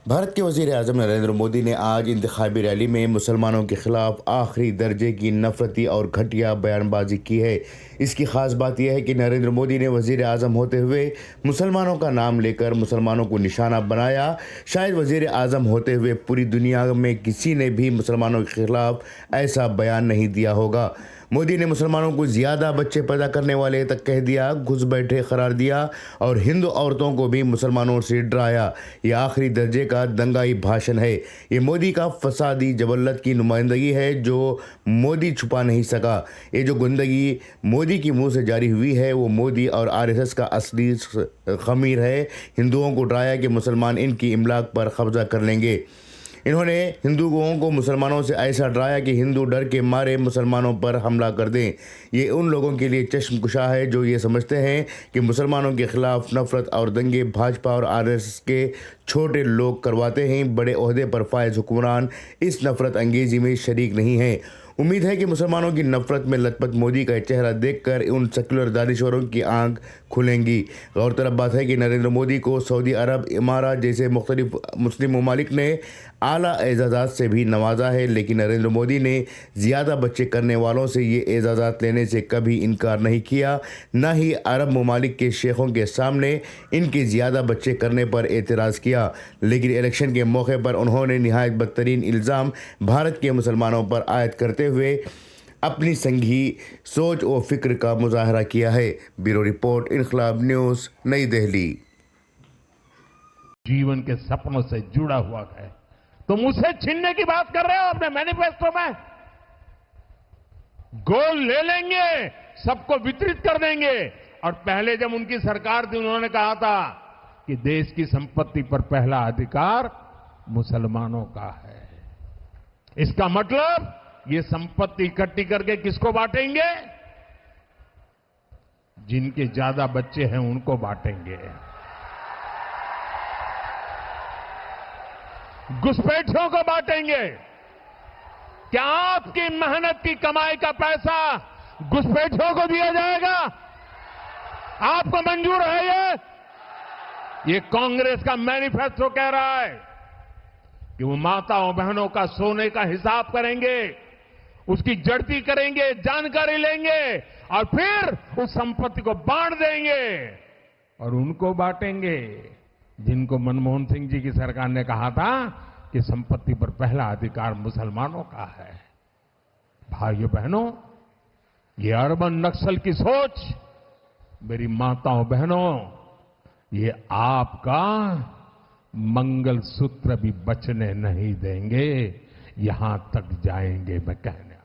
भारत के वज़ीर आज़म नरेंद्र मोदी ने आज इंतखाबी रैली में मुसलमानों के खिलाफ आखिरी दर्जे की नफरती और घटिया बयानबाजी की है। इसकी खास बात यह है कि नरेंद्र मोदी ने वज़ीर आज़म होते हुए मुसलमानों का नाम लेकर मुसलमानों को निशाना बनाया। शायद वज़ीर आज़म होते हुए पूरी दुनिया में किसी ने भी मुसलमानों के खिलाफ ऐसा बयान नहीं दिया होगा। मोदी ने मुसलमानों को ज़्यादा बच्चे पैदा करने वाले तक कह दिया, घुस बैठे करार दिया और हिंदू औरतों को भी मुसलमानों से डराया। यह आखिरी दर्जे का दंगाई भाषण है। ये मोदी का फसादी जबल्लत की नुमाइंदगी है जो मोदी छुपा नहीं सका। ये जो गंदगी मोदी की मुंह से जारी हुई है वो मोदी और आरएसएस का असली खमीर है। हिंदुओं को डराया कि मुसलमान इनकी इमलाक पर कब्जा कर लेंगे। इन्होंने हिंदुओं को मुसलमानों से ऐसा डराया कि हिंदू डर के मारे मुसलमानों पर हमला कर दें। ये उन लोगों के लिए चश्मकुशा है जो ये समझते हैं कि मुसलमानों के खिलाफ नफरत और दंगे भाजपा और आरएसएस के छोटे लोग करवाते हैं। बड़े ओहदे पर फायज हुक्मरान इस नफरत अंगेजी में शरीक नहीं हैं। उम्मीद है कि मुसलमानों की नफरत में लथपथ मोदी का चेहरा देखकर उन सेकुलर दानिश्वरों की आंख खुलेंगी। गौरतलब बात है कि नरेंद्र मोदी को सऊदी अरब, इमारात जैसे मुख्तलिफ मुस्लिम ममालिक ने आला एजाज़ात से भी नवाजा है, लेकिन नरेंद्र मोदी ने ज़्यादा बच्चे करने वालों से ये एजाज़ात लेने से कभी इनकार नहीं किया। न ही अरब ममालिक के शेखों के सामने इनके ज़्यादा बच्चे करने पर एतराज़ किया, लेकिन इलेक्शन के मौके पर उन्होंने नहायत बदतरीन इल्ज़ाम भारत के मुसलमानों पर आयद करते हुए अपनी संघी सोच और फिक्र का मुजाहरा किया है। ब्यूरो रिपोर्ट, इनकलाब न्यूज़, नई दिल्ली। जीवन के सपनों से जुड़ा हुआ है, तुम उसे छीनने की बात कर रहे हो अपने मैनिफेस्टो में। गोल ले लेंगे, सबको वितरित कर देंगे। और पहले जब उनकी सरकार थी उन्होंने कहा था कि देश की संपत्ति पर पहला अधिकार मुसलमानों का है। इसका मतलब ये संपत्ति इकट्ठी करके किसको बांटेंगे? जिनके ज्यादा बच्चे हैं उनको बांटेंगे। घुसपैठियों को बांटेंगे। क्या आपकी मेहनत की कमाई का पैसा घुसपैठियों को दिया जाएगा? आपको मंजूर है? ये कांग्रेस का मैनिफेस्टो कह रहा है कि वो माताओं बहनों का सोने का हिसाब करेंगे, उसकी जड़ती करेंगे, जानकारी लेंगे और फिर उस संपत्ति को बांट देंगे। और उनको बांटेंगे जिनको मनमोहन सिंह जी की सरकार ने कहा था कि संपत्ति पर पहला अधिकार मुसलमानों का है। भाइयों बहनों, ये अर्बन नक्सल की सोच, मेरी माताओं बहनों, ये आपका मंगलसूत्र भी बचने नहीं देंगे। यहां तक जाएंगे मैं कहने